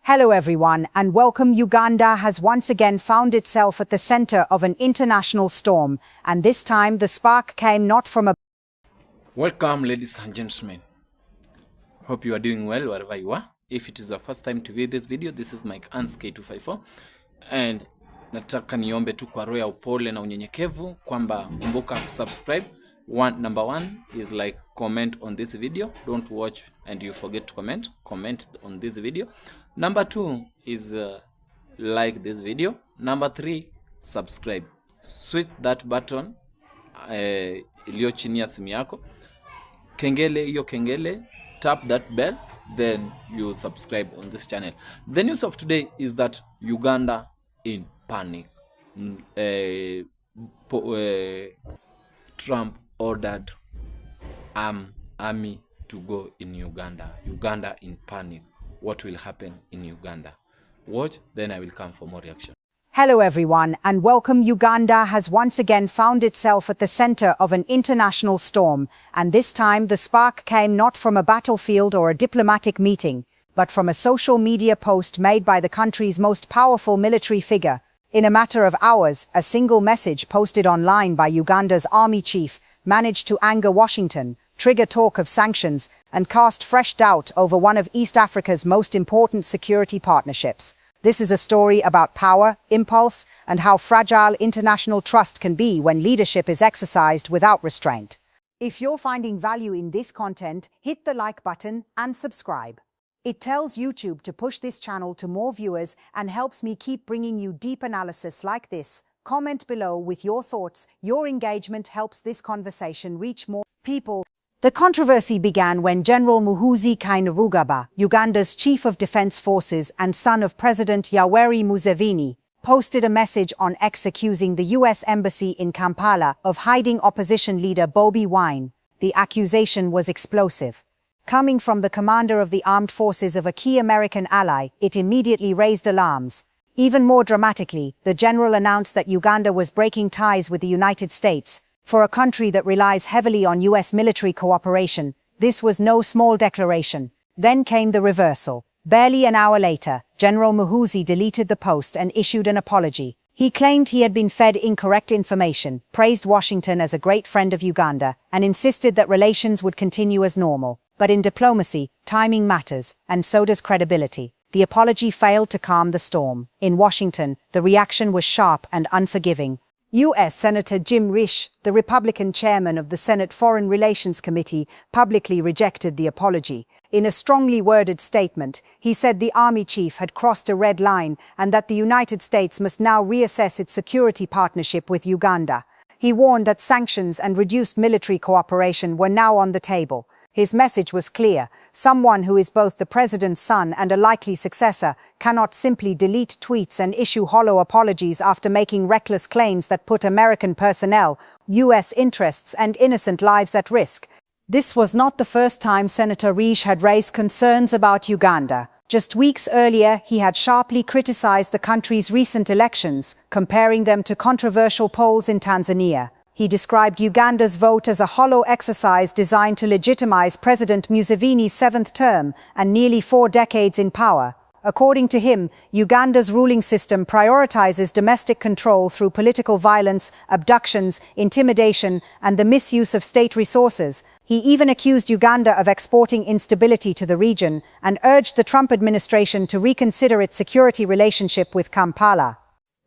Hello everyone, and welcome. Uganda has once again found itself at the center of an international storm, and this time the spark came not from a... Welcome, ladies and gentlemen. Hope you are doing well wherever you are. If it is the first time to view this video, this is MIKEANN'S K254, and nataka niombe tu kwa roho ya upole na unyenyekevu kwamba kumbuka subscribe. Number one is like comment on this video. Don't watch and you forget to comment on this video. Number two is like this video. Number three, subscribe. Switch that button iliyo chini ya simu yako, hiyo kengele, tap that bell, then you subscribe on this channel. The news of today is that Uganda in panic. Trump ordered army to go in Uganda. Uganda in panic. What will happen in Uganda? Watch, then I will come for more reaction. Hello everyone, and welcome. Uganda has once again found itself at the center of an international storm, and this time the spark came not from a battlefield or a diplomatic meeting, but from a social media post made by the country's most powerful military figure. In a matter of hours, a single message posted online by Uganda's army chief managed to anger Washington, trigger talk of sanctions, and cast fresh doubt over one of East Africa's most important security partnerships. This is a story about power, impulse, and how fragile international trust can be when leadership is exercised without restraint. If you're finding value in this content, hit the like button and subscribe. It tells YouTube to push this channel to more viewers and helps me keep bringing you deep analysis like this. Comment below with your thoughts. Your engagement helps this conversation reach more people. The controversy began when General Muhoozi Kainerugaba, Uganda's chief of defense forces and son of President Yoweri Museveni, posted a message on X accusing the U.S. Embassy in Kampala of hiding opposition leader Bobi Wine. The accusation was explosive. Coming from the commander of the armed forces of a key American ally, it immediately raised alarms. Even more dramatically, the general announced that Uganda was breaking ties with the United States. For a country that relies heavily on U.S. military cooperation, this was no small declaration. Then came the reversal. Barely an hour later, General Muhoozi deleted the post and issued an apology. He claimed he had been fed incorrect information, praised Washington as a great friend of Uganda, and insisted that relations would continue as normal. But in diplomacy, timing matters, and so does credibility. The apology failed to calm the storm. In Washington, the reaction was sharp and unforgiving. U.S. Senator Jim Risch, the Republican chairman of the Senate Foreign Relations Committee, publicly rejected the apology. In a strongly worded statement, he said the army chief had crossed a red line and that the United States must now reassess its security partnership with Uganda. He warned that sanctions and reduced military cooperation were now on the table. His message was clear. Someone who is both the president's son and a likely successor cannot simply delete tweets and issue hollow apologies after making reckless claims that put American personnel, U.S. interests, and innocent lives at risk. This was not the first time Senator Risch had raised concerns about Uganda. Just weeks earlier, he had sharply criticized the country's recent elections, comparing them to controversial polls in Tanzania. He described Uganda's vote as a hollow exercise designed to legitimize President Museveni's 7th term and nearly 4 decades in power. According to him, Uganda's ruling system prioritizes domestic control through political violence, abductions, intimidation, and the misuse of state resources. He even accused Uganda of exporting instability to the region and urged the Trump administration to reconsider its security relationship with Kampala.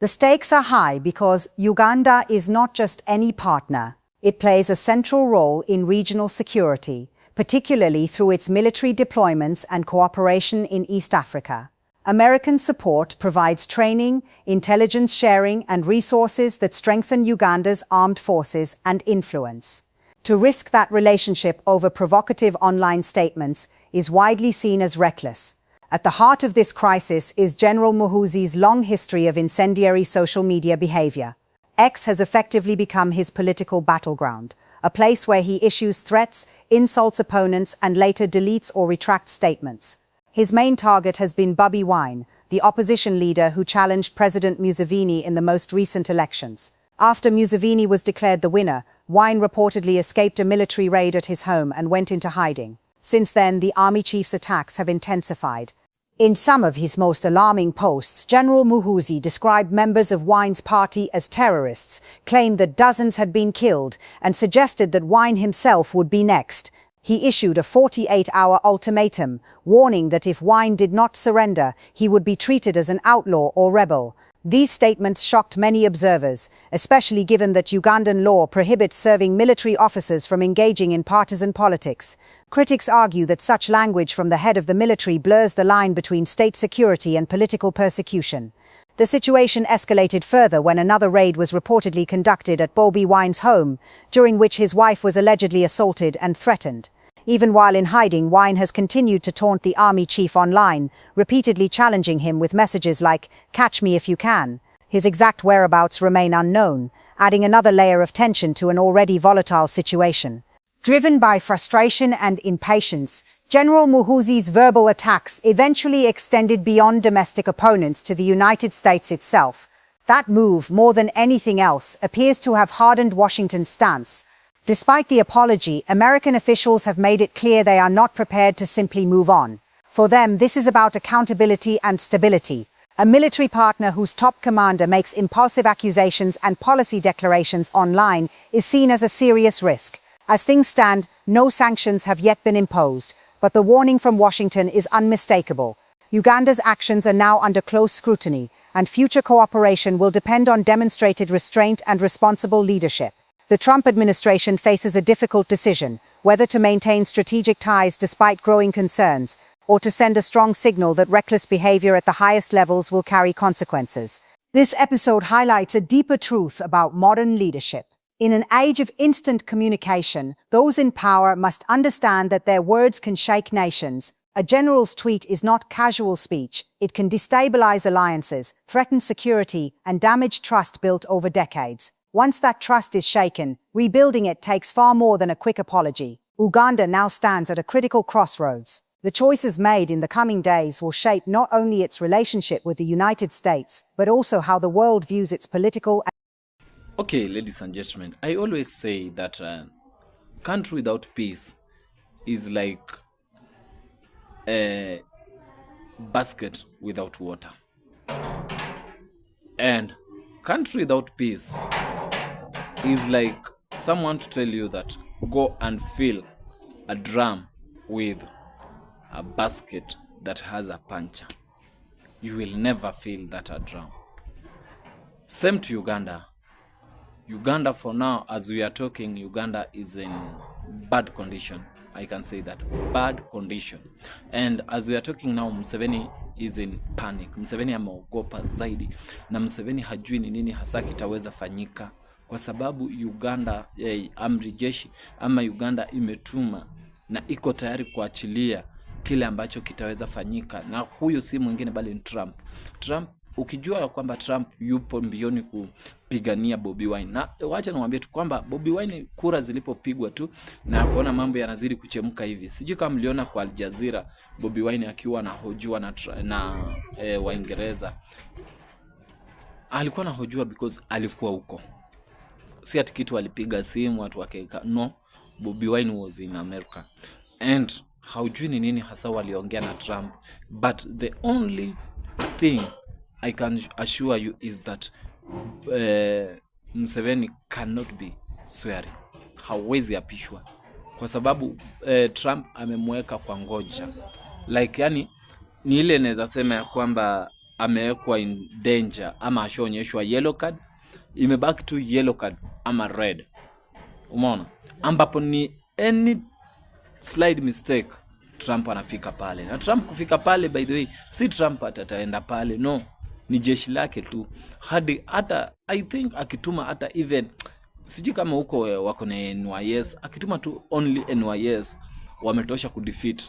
The stakes are high because Uganda is not just any partner. It plays a central role in regional security, particularly through its military deployments and cooperation in East Africa. American support provides training, intelligence sharing, and resources that strengthen Uganda's armed forces and influence. To risk that relationship over provocative online statements is widely seen as reckless. At the heart of this crisis is General Muhoozi's long history of incendiary social media behavior. X has effectively become his political battleground, a place where he issues threats, insults opponents, and later deletes or retracts statements. His main target has been Bobi Wine, the opposition leader who challenged President Museveni in the most recent elections. After Museveni was declared the winner, Wine reportedly escaped a military raid at his home and went into hiding. Since then, the army chief's attacks have intensified. In some of his most alarming posts, General Muhoozi described members of Wine's party as terrorists, claimed that dozens had been killed, and suggested that Wine himself would be next. He issued a 48-hour ultimatum, warning that if Wine did not surrender, he would be treated as an outlaw or rebel. These statements shocked many observers, especially given that Ugandan law prohibits serving military officers from engaging in partisan politics. Critics argue that such language from the head of the military blurs the line between state security and political persecution. The situation escalated further when another raid was reportedly conducted at Bobi Wine's home, during which his wife was allegedly assaulted and threatened. Even while in hiding, Wine has continued to taunt the army chief online, repeatedly challenging him with messages like, "Catch me if you can." His exact whereabouts remain unknown, adding another layer of tension to an already volatile situation. Driven by frustration and impatience, General Muhoozi's verbal attacks eventually extended beyond domestic opponents to the United States itself. That move, more than anything else, appears to have hardened Washington's stance. Despite the apology, American officials have made it clear they are not prepared to simply move on. For them, this is about accountability and stability. A military partner whose top commander makes impulsive accusations and policy declarations online is seen as a serious risk. As things stand, no sanctions have yet been imposed, but the warning from Washington is unmistakable. Uganda's actions are now under close scrutiny, and future cooperation will depend on demonstrated restraint and responsible leadership. The Trump administration faces a difficult decision, whether to maintain strategic ties despite growing concerns, or to send a strong signal that reckless behavior at the highest levels will carry consequences. This episode highlights a deeper truth about modern leadership. In an age of instant communication, those in power must understand that their words can shake nations. A general's tweet is not casual speech. It can destabilize alliances, threaten security, and damage trust built over decades. Once that trust is shaken, rebuilding it takes far more than a quick apology. Uganda now stands at a critical crossroads. The choices made in the coming days will shape not only its relationship with the United States, but also how the world views its political. Okay, ladies and gentlemen, I always say that country without peace is like a basket without water. And country without peace is like someone to tell you that go and fill a drum with a basket that has a puncture. You will never fill that a drum. Same to Uganda. Uganda for now, as we are talking, Uganda is in bad condition. I can say that, bad condition. And as we are talking now, Museveni is in panic. Museveni ameogopa zaidi. Na Museveni hajui ni nini hasa kitaweza fanyika. Kwa sababu Uganda, amri jeshi ama Uganda imetuma na iko tayari kuachilia kile ambacho kitaweza fanyika. Na huyo si mwingine bali ni Trump. Trump, ukijua kwamba Trump yupo mbioni kupigania Bobi Wine. Na wacha niwaambie tu kwamba Bobi Wine kura zilipopigwa tu na kuona mambo yanazidi kuchemka hivi. Sijui kama mliona kwa Al Jazeera Bobi Wine akiwa anahojiwa na Waingereza. Alikuwa anahojiwa because alikuwa huko. Si ati kitu alipiga simu watu wakeka. No, Bobi Wine was in America. And haujui ni nini hasa waliongea na Trump. But the only thing I can assure you is that Museveni cannot be swearing. Hawezi apishwa. Kwa sababu Trump amemweka kwa ngoja. Like yani ni ile naweza sema ya kwamba amewekwa in danger ama ashaonyeshwa yellow card, imebaki tu yellow card ama red. Umeona? Ambapo ni any slide mistake Trump anafika pale. Na Trump kufika pale, by the way, si Trump ataenda pale, no. Ni jeshi lake tu. Hadi hata I think akituma hata even sijui kama huko wako na NYS, akituma tu only NYS wametosha kudefeat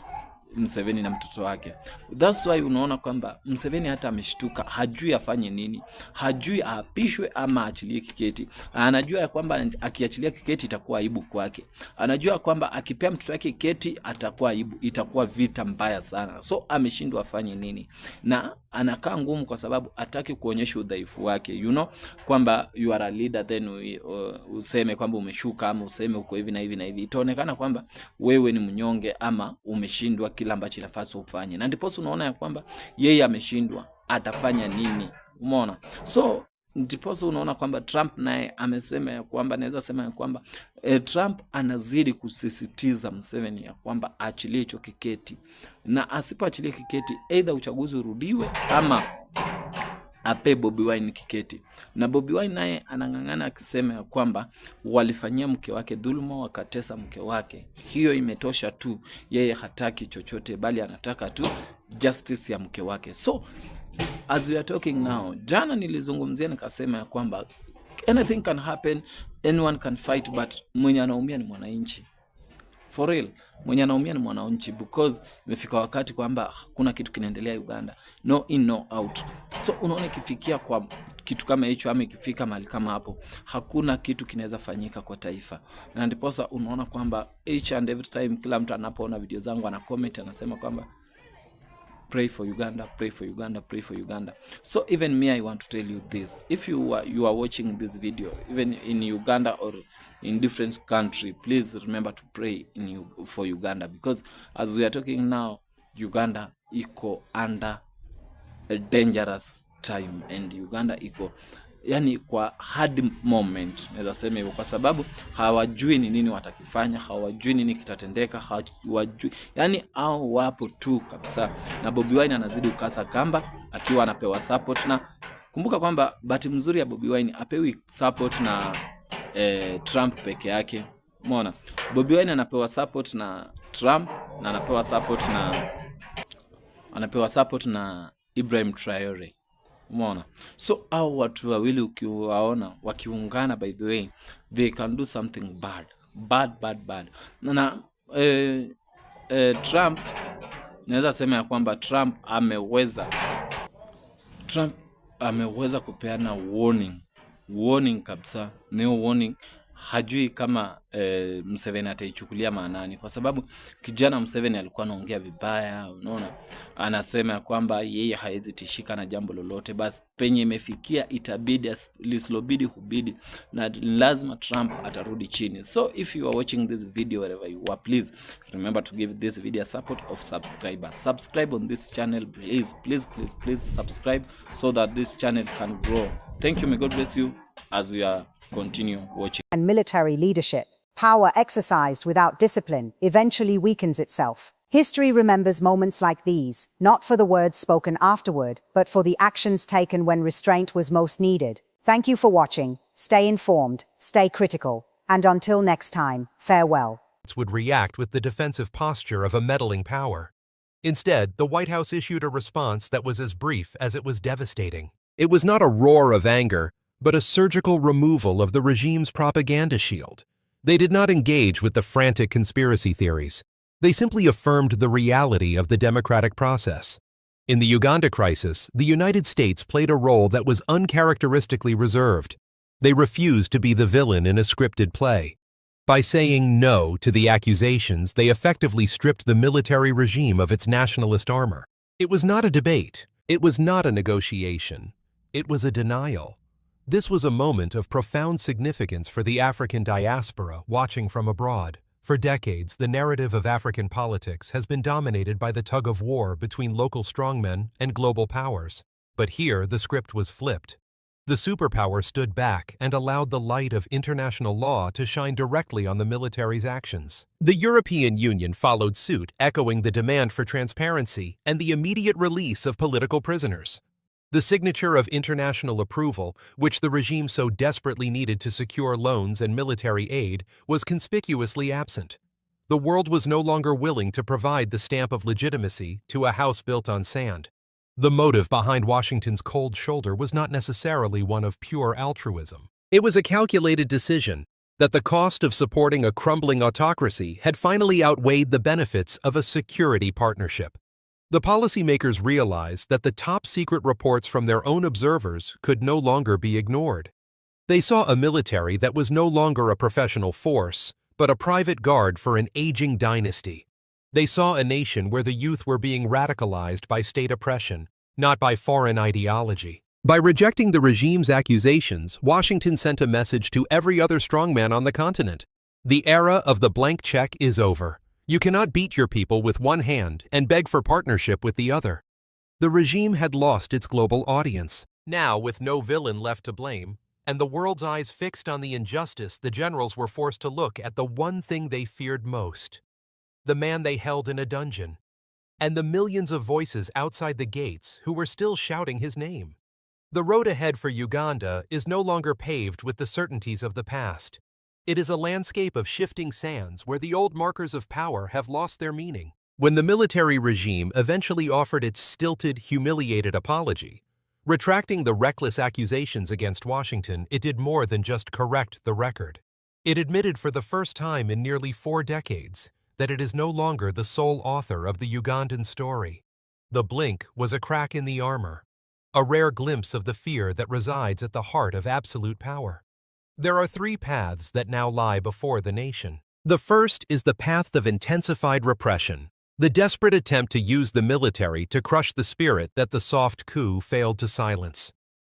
Museveni na mtoto wake. That's why unaona kwamba Museveni hata ameshtuka, hajui afanye nini, hajui aapishwe ama aachilie kiketi. Anajua ya kwamba akiachilia kiketi itakuwa aibu kwake. Anajua kwamba akipea mtoto wake kiketi atakuwa aibu, itakuwa vita mbaya sana. So ameshindwa afanye nini. Na anakaa ngumu kwa sababu hataki kuonyesha udhaifu wake. You know kwamba you are a leader, then useme kwamba umeshuka ama useme uko hivi na hivi na hivi. Itaonekana kwamba wewe ni mnyonge ama umeshindwa kile kile ambacho inafaa ufanye, na ndipo unaona ya kwamba yeye ameshindwa, atafanya nini? Umeona? So ndipo unaona kwamba Trump naye amesema ya kwamba, naweza sema ya kwamba Trump anazidi kusisitiza Museveni ya kwamba aachilie hicho kiketi, na asipoachilie kiketi either uchaguzi urudiwe ama ape Bobi Wine kiketi. Na Bobi Wine naye anang'ang'ana akisema ya kwamba walifanyia mke wake dhuluma, wakatesa mke wake. Hiyo imetosha tu, yeye hataki chochote bali anataka tu justice ya mke wake. So as we are talking now, jana nilizungumzia nikasema ya kwamba anything can happen, anyone can fight, but mwenye anaumia ni mwananchi. For real, mwenye anaumia ni mwananchi, because imefika wakati kwamba kuna kitu kinaendelea Uganda, no in no out. So unaona ikifikia kwa kitu kama hicho, ama ikifika mahali kama hapo, hakuna kitu kinaweza fanyika kwa taifa. Na ndiposa unaona kwamba each and every time kila mtu anapoona video zangu ana comment anasema kwamba pray for Uganda, pray for Uganda, pray for Uganda. So even me, I want to tell you this. If you are watching this video, even in Uganda or in different country, please remember to pray for Uganda, because as we are talking now, Uganda iko under a dangerous time, and Uganda iko yani kwa hard moment, naweza sema hivyo, kwa sababu hawajui ni nini watakifanya, hawajui nini kitatendeka, hawajui yani hao wapo tu kabisa. Na Bobi Wine anazidi ukasa kamba akiwa anapewa support, na kumbuka kwamba bahati mzuri ya Bobi Wine apewi support na Trump peke yake. Umeona, Bobi Wine anapewa support na Trump, na anapewa support na Ibrahim Traore. Umeona? So hao watu wawili ukiwaona wakiungana, by the way, they can do something bad. Na Trump, naweza sema ya kwamba Trump ameweza kupeana warning kabisa, no warning. Hajui kama Museveni ataichukulia maanani, kwa sababu kijana Museveni alikuwa anaongea vibaya. Unaona, anasema ya kwamba yeye haezi tishika na jambo lolote, basi penye imefikia itabidi lisilobidi hubidi, na lazima Trump atarudi chini. So if you are watching this video wherever you are, please remember to give this video a support of subscribe on this channel, please subscribe so that this channel can grow. Thank you, may God bless you as we are continue watching. And military leadership, power exercised without discipline, eventually weakens itself. History remembers moments like these, not for the words spoken afterward, but for the actions taken when restraint was most needed. Thank you for watching. Stay informed, stay critical, and until next time, farewell. Would react with the defensive posture of a meddling power. Instead, the White House issued a response that was as brief as it was devastating. It was not a roar of anger, but a surgical removal of the regime's propaganda shield. They did not engage with the frantic conspiracy theories. They simply affirmed the reality of the democratic process. In the Uganda crisis, the United States played a role that was uncharacteristically reserved. They refused to be the villain in a scripted play. By saying no to the accusations, they effectively stripped the military regime of its nationalist armor. It was not a debate. It was not a negotiation. It was a denial. This was a moment of profound significance for the African diaspora watching from abroad. For decades, the narrative of African politics has been dominated by the tug-of-war between local strongmen and global powers. But here, the script was flipped. The superpower stood back and allowed the light of international law to shine directly on the military's actions. The European Union followed suit, echoing the demand for transparency and the immediate release of political prisoners. The signature of international approval, which the regime so desperately needed to secure loans and military aid, was conspicuously absent. The world was no longer willing to provide the stamp of legitimacy to a house built on sand. The motive behind Washington's cold shoulder was not necessarily one of pure altruism. It was a calculated decision that the cost of supporting a crumbling autocracy had finally outweighed the benefits of a security partnership. The policymakers realized that the top-secret reports from their own observers could no longer be ignored. They saw a military that was no longer a professional force, but a private guard for an aging dynasty. They saw a nation where the youth were being radicalized by state oppression, not by foreign ideology. By rejecting the regime's accusations, Washington sent a message to every other strongman on the continent. The era of the blank check is over. You cannot beat your people with one hand and beg for partnership with the other. The regime had lost its global audience. Now, with no villain left to blame, and the world's eyes fixed on the injustice, the generals were forced to look at the one thing they feared most: the man they held in a dungeon, and the millions of voices outside the gates who were still shouting his name. The road ahead for Uganda is no longer paved with the certainties of the past. It is a landscape of shifting sands where the old markers of power have lost their meaning. When the military regime eventually offered its stilted, humiliated apology, retracting the reckless accusations against Washington, it did more than just correct the record. It admitted for the first time in nearly 4 decades that it is no longer the sole author of the Ugandan story. The blink was a crack in the armor, a rare glimpse of the fear that resides at the heart of absolute power. There are 3 paths that now lie before the nation. The first is the path of intensified repression, the desperate attempt to use the military to crush the spirit that the soft coup failed to silence.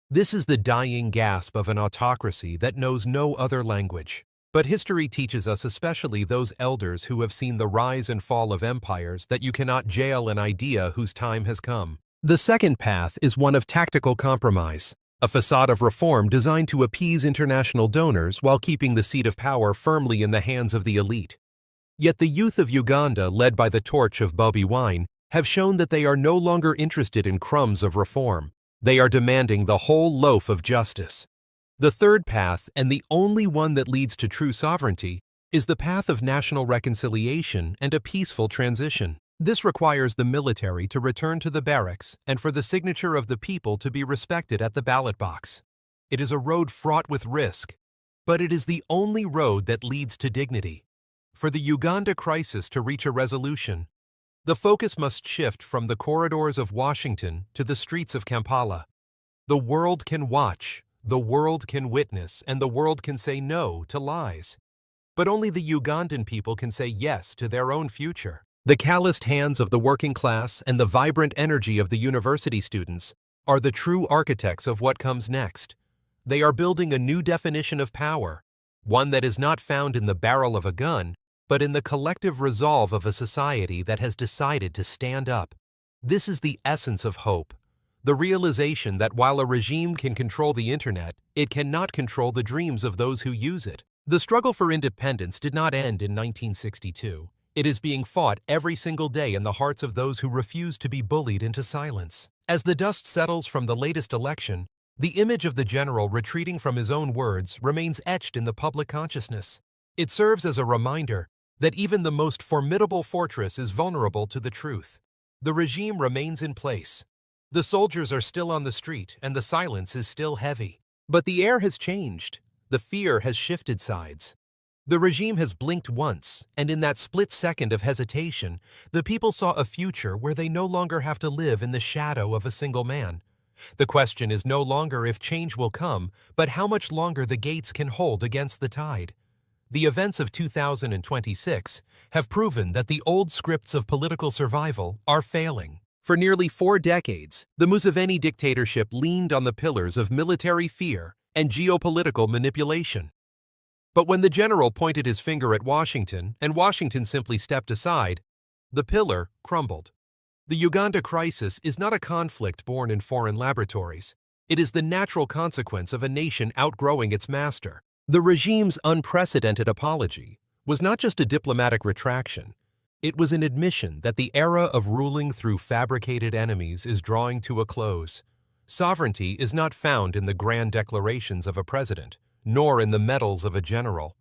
This is the dying gasp of an autocracy that knows no other language. But history teaches us, especially those elders who have seen the rise and fall of empires, that you cannot jail an idea whose time has come. The second path is one of tactical compromise, a facade of reform designed to appease international donors while keeping the seat of power firmly in the hands of the elite. Yet the youth of Uganda, led by the torch of Bobi Wine, have shown that they are no longer interested in crumbs of reform. They are demanding the whole loaf of justice. The third path, and the only one that leads to true sovereignty, is the path of national reconciliation and a peaceful transition. This requires the military to return to the barracks and for the signature of the people to be respected at the ballot box. It is a road fraught with risk, but it is the only road that leads to dignity. For the Uganda crisis to reach a resolution, the focus must shift from the corridors of Washington to the streets of Kampala. The world can watch, the world can witness, and the world can say no to lies. But only the Ugandan people can say yes to their own future. The calloused hands of the working class and the vibrant energy of the university students are the true architects of what comes next. They are building a new definition of power, one that is not found in the barrel of a gun, but in the collective resolve of a society that has decided to stand up. This is the essence of hope, the realization that while a regime can control the internet, it cannot control the dreams of those who use it. The struggle for independence did not end in 1962. It is being fought every single day in the hearts of those who refuse to be bullied into silence. As the dust settles from the latest election, the image of the general retreating from his own words remains etched in the public consciousness. It serves as a reminder that even the most formidable fortress is vulnerable to the truth. The regime remains in place. The soldiers are still on the street, and the silence is still heavy. But the air has changed. The fear has shifted sides. The regime has blinked once, and in that split second of hesitation, the people saw a future where they no longer have to live in the shadow of a single man. The question is no longer if change will come, but how much longer the gates can hold against the tide. The events of 2026 have proven that the old scripts of political survival are failing. For nearly 4 decades, the Museveni dictatorship leaned on the pillars of military fear and geopolitical manipulation. But when the general pointed his finger at Washington and Washington simply stepped aside, the pillar crumbled. The Uganda crisis is not a conflict born in foreign laboratories. It is the natural consequence of a nation outgrowing its master. The regime's unprecedented apology was not just a diplomatic retraction. It was an admission that the era of ruling through fabricated enemies is drawing to a close. Sovereignty is not found in the grand declarations of a president, nor in the medals of a general.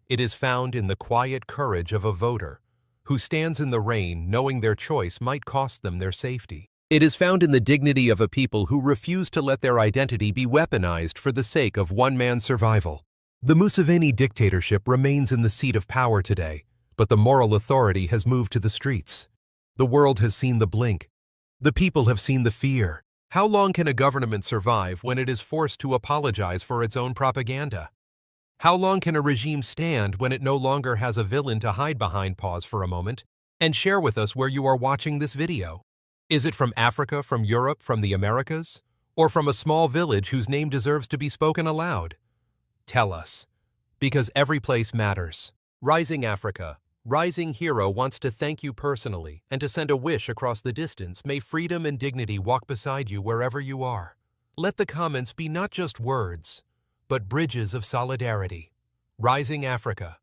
It is found in the quiet courage of a voter, who stands in the rain knowing their choice might cost them their safety. It is found in the dignity of a people who refuse to let their identity be weaponized for the sake of one man's survival. The Museveni dictatorship remains in the seat of power today, but the moral authority has moved to the streets. The world has seen the blink. The people have seen the fear. How long can a government survive when it is forced to apologize for its own propaganda? How long can a regime stand when it no longer has a villain to hide behind? Pause for a moment and share with us where you are watching this video. Is it from Africa, from Europe, from the Americas, or from a small village whose name deserves to be spoken aloud? Tell us, because every place matters. Rising Africa, Rising Hero wants to thank you personally and to send a wish across the distance. May freedom and dignity walk beside you wherever you are. Let the comments be not just words, but bridges of solidarity. Rising Africa.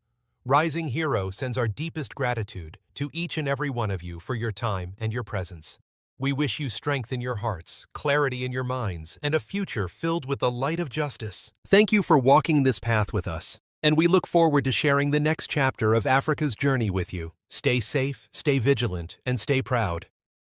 Rising Hero sends our deepest gratitude to each and every one of you for your time and your presence. We wish you strength in your hearts, clarity in your minds, and a future filled with the light of justice. Thank you for walking this path with us, and we look forward to sharing the next chapter of Africa's journey with you. Stay safe, stay vigilant, and stay proud.